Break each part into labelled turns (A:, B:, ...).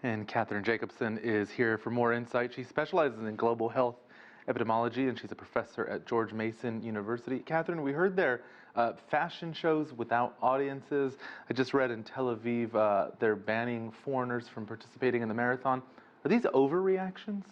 A: And Kathryn Jacobsen is here for more insight. She specializes in global health epidemiology, and she's a professor at George Mason University. Kathryn, we heard there fashion shows without audiences. I just read in Tel Aviv they're banning foreigners from participating in the marathon. Are these overreactions?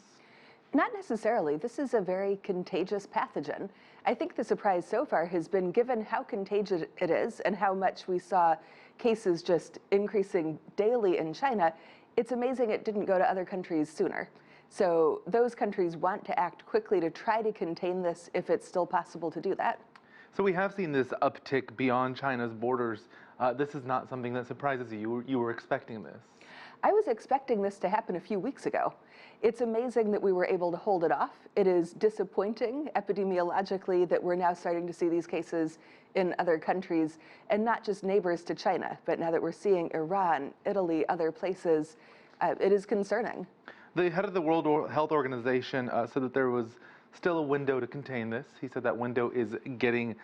B: Not necessarily. This is a very contagious pathogen. I think the surprise so far has been, given how contagious it is and how much we saw cases just increasing daily in China, it's amazing it didn't go to other countries sooner. So those countries want to act quickly to try to contain this if it's still possible to do that.
A: So we have seen this uptick beyond China's borders. This is not something that surprises you. You were expecting this.
B: I was expecting this to happen a few weeks ago. It's amazing that we were able to hold it off. It is disappointing epidemiologically that we're now starting to see these cases in other countries, and not just neighbors to China, but now that we're seeing Iran, Italy, other places, it is concerning.
A: The head of the World Health Organization said that there was still a window to contain this. He said that window is getting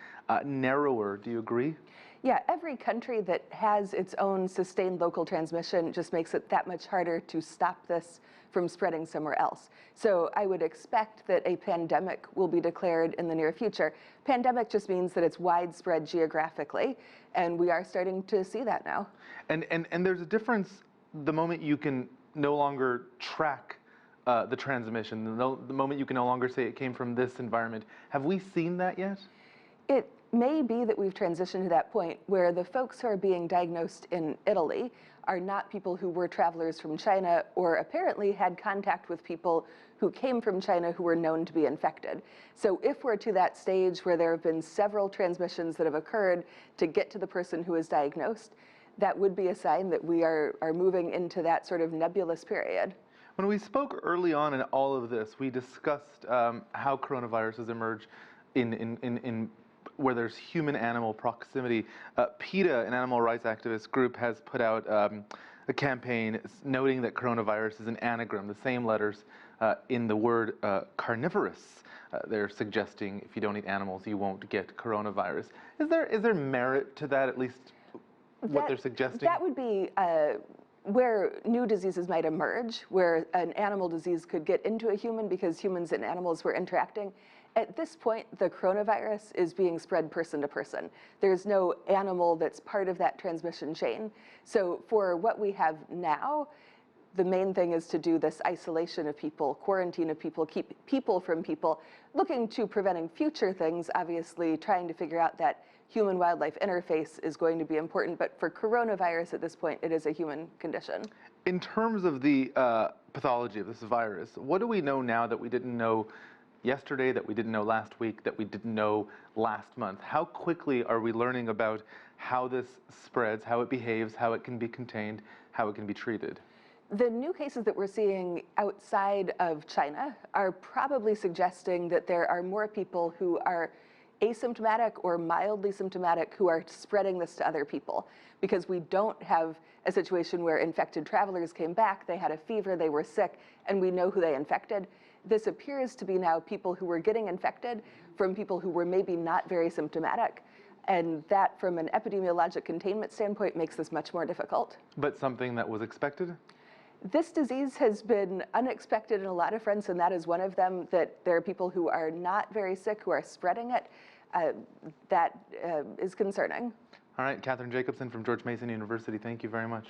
A: narrower. Do you agree?
B: Yeah, every country that has its own sustained local transmission just makes it that much harder to stop this from spreading somewhere else. So I would expect that a pandemic will be declared in the near future. Pandemic just means that it's widespread geographically, and we are starting to see that now.
A: And there's a difference the moment you can no longer track the transmission, the moment you can no longer say it came from this environment. Have we seen that yet?
B: It may be that we've transitioned to that point where the folks who are being diagnosed in Italy are not people who were travelers from China or apparently had contact with people who came from China who were known to be infected. So if we're to that stage where there have been several transmissions that have occurred to get to the person who is diagnosed, that would be a sign that we are moving into that sort of nebulous period.
A: When we spoke early on in all of this, we discussed how coronaviruses emerge in where there's human-animal proximity. PETA, an animal rights activist group, has put out a campaign noting that coronavirus is an anagram, the same letters in the word carnivorous. They're suggesting if you don't eat animals, you won't get coronavirus. Is there merit to that, at least what they're suggesting?
B: That would be where new diseases might emerge, where an animal disease could get into a human because humans and animals were interacting. At this point, the coronavirus is being spread person to person. There's no animal that's part of that transmission chain. So for what we have now, the main thing is to do this isolation of people, quarantine of people, keep people from people, looking to preventing future things. Obviously, trying to figure out that human-wildlife interface is going to be important, but for coronavirus at this point, it is a human condition.
A: In terms of the pathology of this virus, what do we know now that we didn't know yesterday, that we didn't know last week, that we didn't know last month? How quickly are we learning about how this spreads, how it behaves, how it can be contained, how it can be treated?
B: The new cases that we're seeing outside of China are probably suggesting that there are more people who are asymptomatic or mildly symptomatic who are spreading this to other people, because we don't have a situation where infected travelers came back, they had a fever, they were sick, and we know who they infected. This appears to be now people who were getting infected from people who were maybe not very symptomatic. And that, from an epidemiologic containment standpoint, makes this much more difficult.
A: But something that was expected?
B: This disease has been unexpected in a lot of fronts, and that is one of them, that there are people who are not very sick who are spreading it. That is concerning.
A: All right, Kathryn Jacobsen from George Mason University, thank you very much.